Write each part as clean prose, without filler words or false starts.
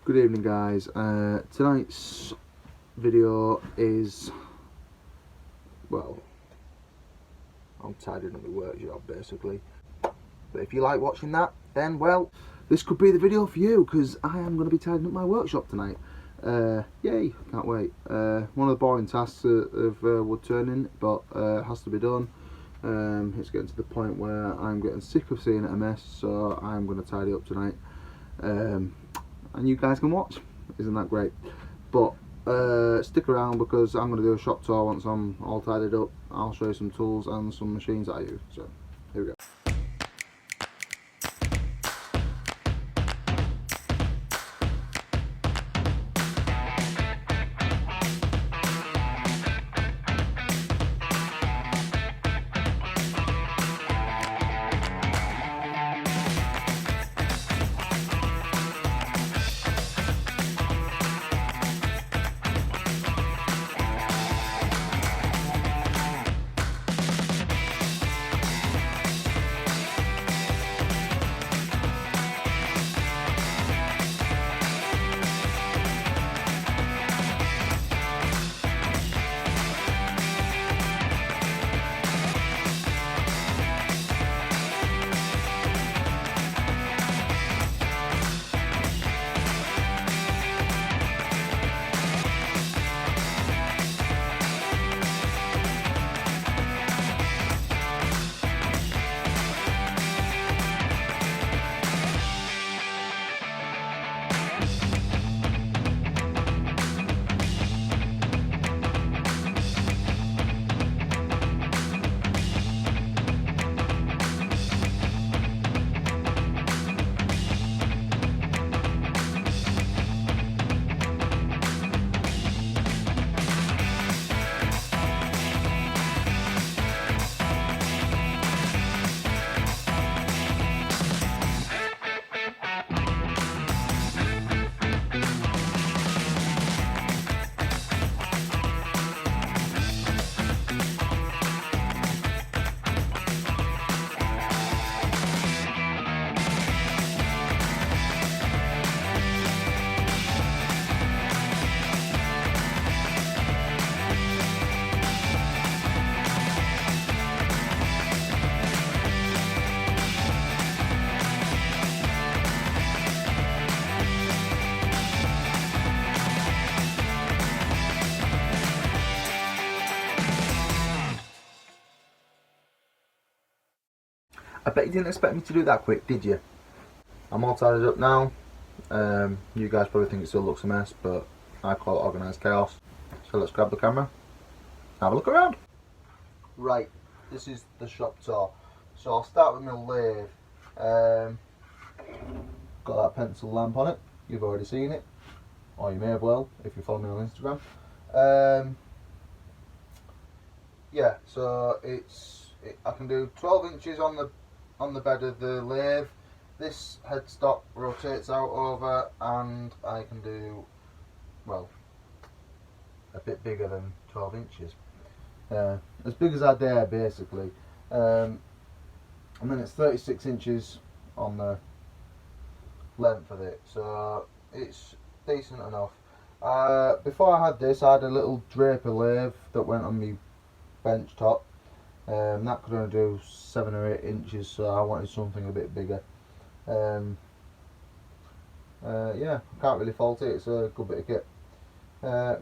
Good evening, guys. Tonight's video is, well, I'm tidying up the workshop basically. But if you like watching that, then well, this could be the video for you, because I am going to be tidying up my workshop tonight. Yay, can't wait. One of the boring tasks of wood turning, but has to be done. It's getting to the point where I'm getting sick of seeing it a mess, so I'm going to tidy up tonight. And you guys can watch. Isn't that great? But stick around, because I'm going to do a shop tour once I'm all tidied up. I'll show you some tools and some machines that I use. So here we go. I bet you didn't expect me to do that quick, did you? I'm all tidied up now. You guys probably think it still looks a mess, but I call it organised chaos. So let's grab the camera, have a look around. Right, this is the shop tour. So I'll start with my lathe. Got that pencil lamp on it. You've already seen it, or you may have well if you follow me on Instagram. Yeah, so I can do 12 inches on the bed of the lathe. This headstock rotates out over, and I can do, well, a bit bigger than 12 inches. As big as I dare, basically. And then it's 36 inches on the length of it, so it's decent enough. Before I had this, I had a little draper lathe that went on my bench top. That could only do 7 or 8 inches, so I wanted something a bit bigger. Yeah, can't really fault it. It's a good bit of kit.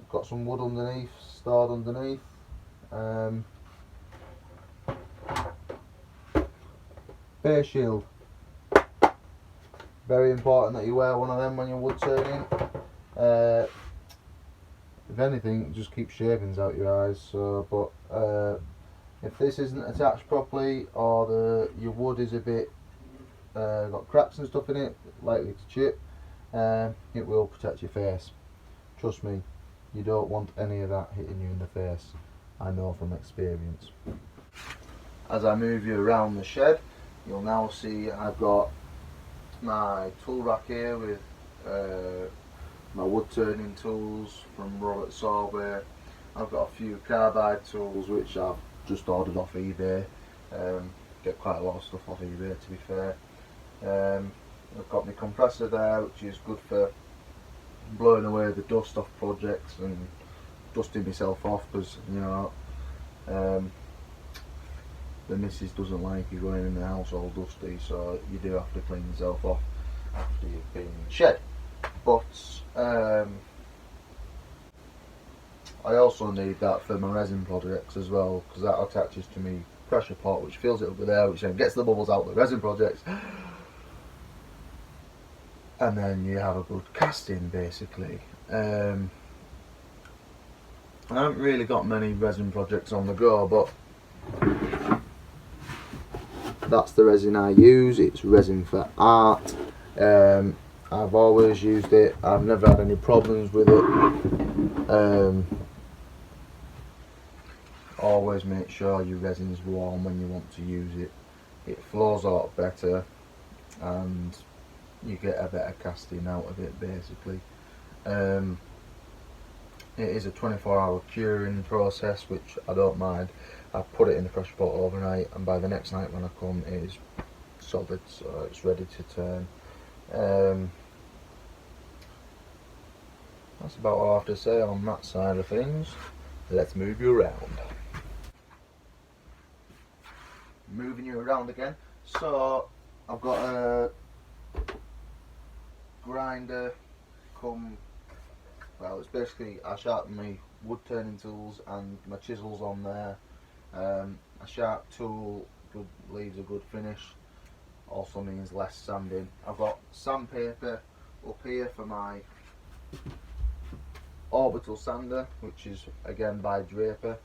Got some wood underneath, stored underneath. Face shield. Very important that you wear one of them when you're wood turning. If anything, it just keeps shavings out your eyes. So, but if this isn't attached properly, or your wood is a bit got cracks and stuff in it, likely to chip, it will protect your face. Trust me, you don't want any of that hitting you in the face. I know from experience. As I move you around the shed, you'll now see I've got my tool rack here with my wood turning tools from Robert Solway. I've got a few carbide tools which I've just ordered off eBay. Get quite a lot of stuff off eBay, to be fair. I've got my compressor there, which is good for blowing away the dust off projects and dusting myself off, because you know the missus doesn't like you going in the house all dusty, so you do have to clean yourself off after you've been in the shed. But I also need that for my resin projects as well, because that attaches to me pressure pot, which fills it up with air, which then gets the bubbles out of the resin projects, and then you have a good casting basically. I haven't really got many resin projects on the go, but that's the resin I use. It's resin for art. I've always used it. I've never had any problems with it. Always make sure your resin's warm when you want to use it. It flows a lot better and you get a better casting out of it basically. It is a 24-hour curing process, which I don't mind. I put it in the pressure pot overnight, and by the next night when I come it is solid, so it's ready to turn. That's about all I have to say on that side of things. Let's move you around. Moving you around again. So I've got a grinder come, well, it's basically, I sharpen my wood turning tools and my chisels on there. A sharp tool leaves a good finish, also means less sanding. I've got sandpaper up here for my orbital sander, which is again by Draper.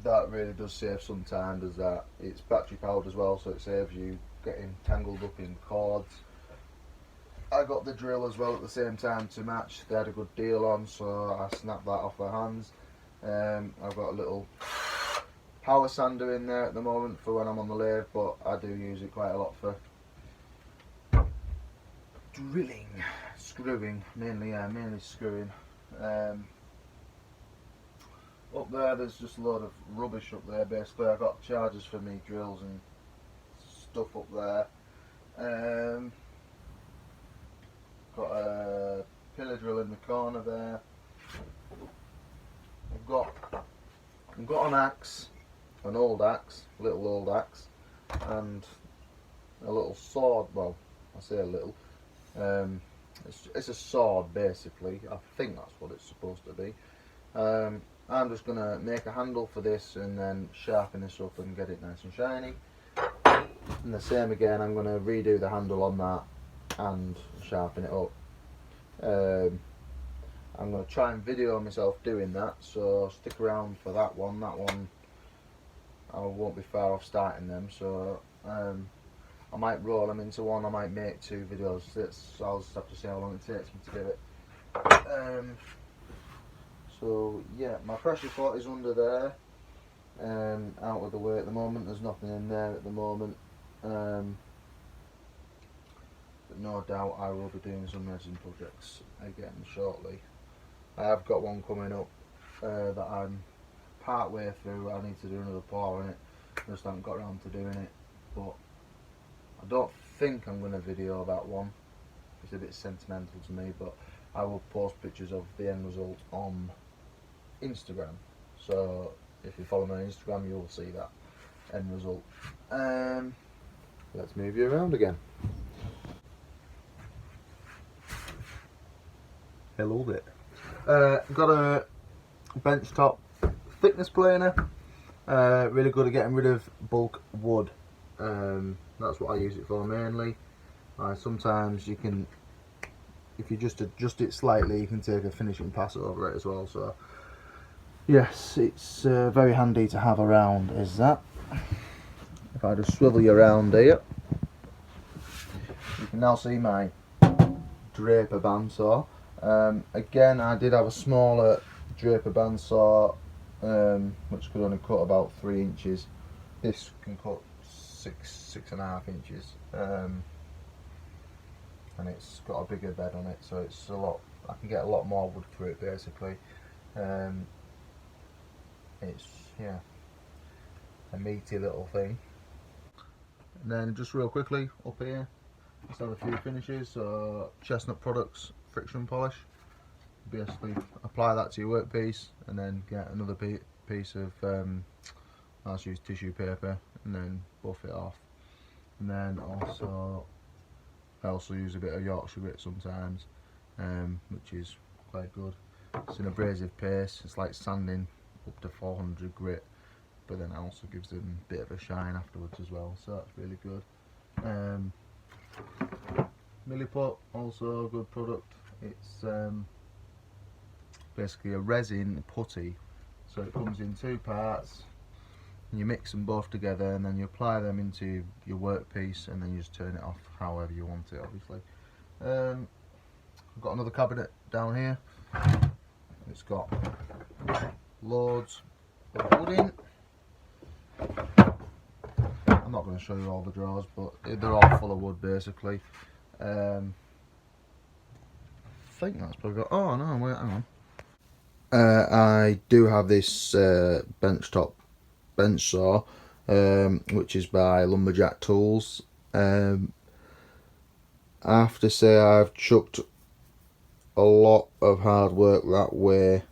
That really does save some time, does that. It's battery powered as well, so it saves you getting tangled up in cords. I got the drill as well at the same time to match. They had a good deal on, so I snapped that off their hands. I've got a little power sander in there at the moment for when I'm on the lathe, but I do use it quite a lot for drilling, screwing, mainly screwing. Up there's just a load of rubbish up there basically. I've got chargers for me drills and stuff up there. Got a pillar drill in the corner there. I've got an axe, an old axe, little old axe, and a little sword. Well, I say a little. It's a sword basically. I think that's what it's supposed to be. I'm just going to make a handle for this and then sharpen this up and get it nice and shiny. And the same again, I'm going to redo the handle on that and sharpen it up. I'm going to try and video myself doing that, so stick around for that one. That one, I won't be far off starting them, so I might roll them into one, I might make 2 videos. I'll just have to see how long it takes me to do it. So yeah, my pressure pot is under there, out of the way at the moment. There's nothing in there at the moment, but no doubt I will be doing some resin projects again shortly. I have got one coming up that I'm part way through. I need to do another pour in it, just haven't got around to doing it, but I don't think I'm going to video that one. It's a bit sentimental to me, but I will post pictures of the end result on Instagram, so if you follow me on Instagram you'll see that end result. Let's move you around again. Hello there. Got a benchtop thickness planer, really good at getting rid of bulk wood. That's what I use it for mainly. Sometimes you can, if you just adjust it slightly, you can take a finishing pass over it as well, so yes, it's very handy to have around, is that. If I just swivel you around here, you can now see my Draper bandsaw. Again, I did have a smaller Draper bandsaw, which could only cut about 3 inches. This can cut 6.5 inches, and it's got a bigger bed on it, so it's a lot. I can get a lot more wood through it basically. It's, yeah, a meaty little thing. And then just real quickly up here, Just have a few finishes. So Chestnut Products friction polish. Basically apply that to your workpiece and then get another piece of I just use tissue paper and then buff it off. And then I also use a bit of Yorkshire grit sometimes, which is quite good. It's an abrasive paste. It's like sanding up to 400 grit, but then it also gives them a bit of a shine afterwards as well, so that's really good. Milliput, also a good product. It's basically a resin putty, so it comes in 2 parts and you mix them both together and then you apply them into your workpiece and then you just turn it off however you want it, obviously. I've got another cabinet down here. It's got loads of wood in. I'm not going to show you all the drawers, but they're all full of wood basically. I think that's probably got, oh no, wait, hang on. I do have this benchtop bench saw, which is by Lumberjack Tools. I have to say I've chucked a lot of hard work that way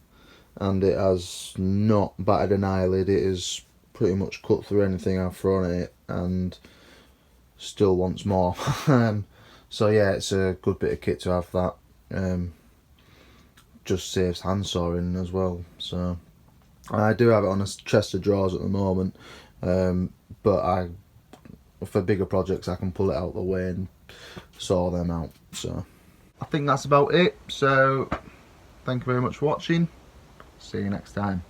and it has not batted an eyelid. It has pretty much cut through anything I've thrown at it and still wants more. So yeah, it's a good bit of kit to have that. Just saves hand sawing as well. So I do have it on a chest of drawers at the moment, but for bigger projects I can pull it out the way and saw them out. So I think that's about it. So thank you very much for watching. See you next time.